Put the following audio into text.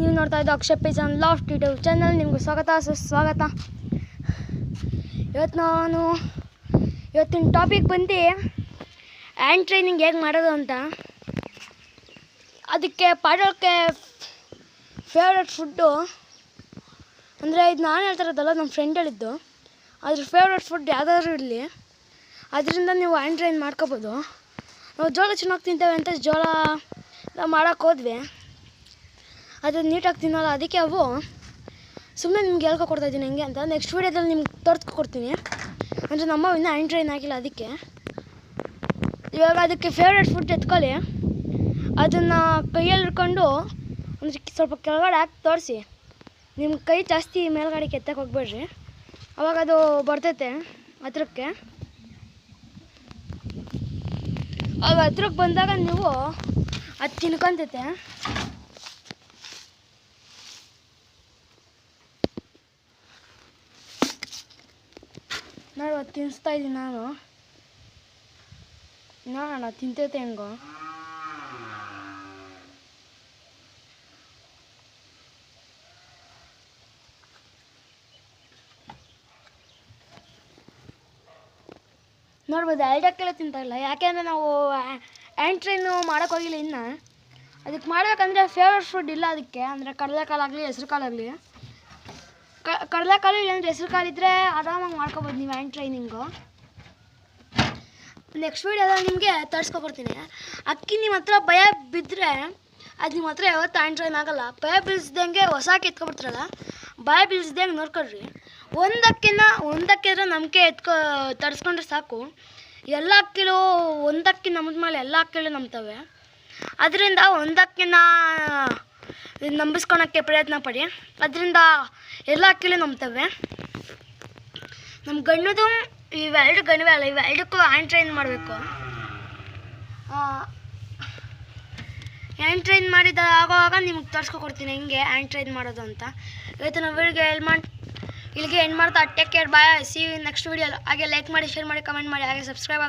ನೀವು ನೋಡ್ತಾ ಇದ್ದು Akshay P channel loft YouTube channel. ನಿಮಗೂ ಸ್ವಾಗತ ಸುಸ್ವಾಗತ. ಇವತ್ತಿನ ಟಾಪಿಕ್ ಬಂದು ಹ್ಯಾಂಡ್ ಟ್ರೈನಿಂಗ್ ಹೇಗೆ ಮಾಡೋದು ಅಂತ. ಅದಕ್ಕೆ ಪಾಡೋಕ್ಕೆ ಫೇವ್ರೆಟ್ ಫುಡ್ಡು ಅಂದರೆ ಇದು ನಾನು ಹೇಳ್ತಿರೋದಲ್ಲ, ನಮ್ಮ ಫ್ರೆಂಡ್ ಹೇಳಿದ್ದು. ಅದ್ರ ಫೇವ್ರೆಟ್ ಫುಡ್ ಯಾವುದಾದ್ರೂ ಇರಲಿ, ಅದರಿಂದ ನೀವು ಹ್ಯಾಂಡ್ ಟ್ರೈನ್ ಮಾಡ್ಕೋಬೋದು. ನಾವು ಜೋಳ ಚೆನ್ನಾಗಿ ತಿಂತೇವೆ ಅಂತ ಜೋಳ ಮಾಡೋಕ್ಕೆ ಹೋದ್ವಿ, ಅದು ನೀಟಾಗಿ ತಿನ್ನೋಲ್ಲ. ಅದಕ್ಕೆ ಅವು ಸುಮ್ಮನೆ ನಿಮ್ಗೆ ಹೇಳ್ಕೊಡ್ತಾಯಿದ್ದೀನಿ ಹೆಂಗೆ ಅಂತ. ನೆಕ್ಸ್ಟ್ ವೀಡಿಯೋದಲ್ಲಿ ನಿಮ್ಗೆ ತೋರಿಸ್ಕೊಡ್ತೀನಿ. ಅಂದರೆ ನಮ್ಮ ಇನ್ನೂ ಹ್ಯಾಂಡ್ ಟ್ರೈನ್ ಆಗಿಲ್ಲ. ಅದಕ್ಕೆ ಇವಾಗ ಅದಕ್ಕೆ ಫೇವ್ರೆಟ್ ಫುಡ್ ಎತ್ಕೊಳ್ಳಿ, ಅದನ್ನು ಕೈಯಲ್ಲಿ ಹಿಡ್ಕೊಂಡು ಒಂದು ಸ್ವಲ್ಪ ಕೆಳಗಡೆ ಹಾಕಿ ತೋರಿಸಿ. ನಿಮ್ಮ ಕೈ ಜಾಸ್ತಿ ಮೇಲ್ಗಡೆಗೆ ಎತ್ತಕ್ಕೆ ಹೋಗ್ಬೇಡ್ರಿ, ಅವಾಗ ಅದು ಬರ್ತೈತೆ ಹತ್ರಕ್ಕೆ. ಆಗ ಹತ್ರಕ್ಕೆ ಬಂದಾಗ ನೀವು ಅದು ತಿನ್ಕೊಂತೈತೆ. ನೋಡಿ ಅದು ತಿನ್ನಿಸ್ತಾ ಇದ್ದೀನಿ ನಾನು. ನೋಡೋಣ ತಿಂತೈತೆ ಹೆಂಗೋ. ನೋಡ್ಬೋದು ಎರಡಕ್ಕೆಲ್ಲ ತಿಂತಾಯಿಲ್ಲ, ಯಾಕೆಂದರೆ ನಾವು ಹ್ಯಾಂಡ್ ಟ್ರೈನು ಮಾಡೋಕ್ಕೆ ಹೋಗಿಲ್ಲ ಇನ್ನು. ಅದಕ್ಕೆ ಮಾಡಬೇಕಂದ್ರೆ ಫೇವ್ರೆಟ್ ಫುಡ್ ಇಲ್ಲ ಅದಕ್ಕೆ. ಅಂದರೆ ಕಡಲೆಕಾಲಾಗಲಿ ಹೆಸ್ರು ಕಾಲಾಗಲಿ, ಕಡಲೆಕಾಳು ಇಲ್ಲಾಂದರೆ ಹೆಸ್ರು ಕಾಲಿದ್ದರೆ ಆರಾಮಾಗಿ ಮಾಡ್ಕೊಬೋದು ನೀವು ಹ್ಯಾಂಡ್ ಟ್ರೈನಿಂಗು. ನೆಕ್ಸ್ಟ್ ವೀಡಿಯೋದಲ್ಲಿ ನಿಮಗೆ ತೋರಿಸ್ಕೊಡ್ತೀನಿ. ಅಕ್ಕಿ ನಿಮ್ಮ ಹತ್ರ ಭಯ ಬಿದ್ದರೆ ಅದು ನಿಮ್ಮ ಹತ್ರ ಯಾವತ್ತೂ ಹ್ಯಾಂಡ್ ಟ್ರೈನ್ ಆಗೋಲ್ಲ. ಭಯ ಬೀಳಿಸ್ದಂಗೆ ಹೊಸ ಅಕ್ಕಿ ಎತ್ಕೊಬಿಡ್ತಾರಲ್ಲ, ಭಯ ಬೀಳಿಸ್ದಂಗೆ ನೋಡ್ಕೊಳ್ರಿ. ಒಂದಕ್ಕಿದ್ರೆ ನಂಬಿಕೆ ತರಿಸ್ಕೊಂಡ್ರೆ ಸಾಕು. ಎಲ್ಲ ಅಕ್ಕಿಲೂ ಒಂದಕ್ಕಿ ನಂಬಿದ ಮೇಲೆ ಎಲ್ಲ ಅಕ್ಕಿಲೂ ನಂಬ್ತವೆ. ಅದರಿಂದ ಒಂದಕ್ಕಿನ ನಂಬಿಸ್ಕೊಳಕ್ಕೆ ಪ್ರಯತ್ನ ಪಡಿ, ಅದರಿಂದ ಎಲ್ಲ ಅಕ್ಕಿಲೂ ನಂಬ್ತವೆ. ನಮ್ಮ ಗಣ್ಣದು ಇವೆರಡು ಗಣಿವೆ ಅಲ್ಲ, ಇವೆರಡಕ್ಕೂ ಹ್ಯಾಂಡ್ ಟ್ರೈನ್ ಮಾಡಬೇಕು. ಹ್ಯಾಂಡ್ ಟ್ರೈನ್ ಆಗುವಾಗ ನಿಮ್ಗೆ ತೋರಿಸ್ಕೊಡ್ತೀನಿ ಹೆಂಗೆ ಹ್ಯಾಂಡ್ ಟ್ರೈನ್ ಮಾಡೋದು ಅಂತ. ಇವತ್ತು ನಾವು ಇಲ್ಲಿಗೆ ಎಂಡ್ ಮಾಡ್ತಾ take care, bye, see you next video. ಹಾಗೆ ಲೈಕ್ ಮಾಡಿ, ಶೇರ್ ಮಾಡಿ, ಕಮೆಂಟ್ ಮಾಡಿ, ಹಾಗೆ ಸಬ್ಸ್ಕ್ರೈಬ್ ಆಗಿ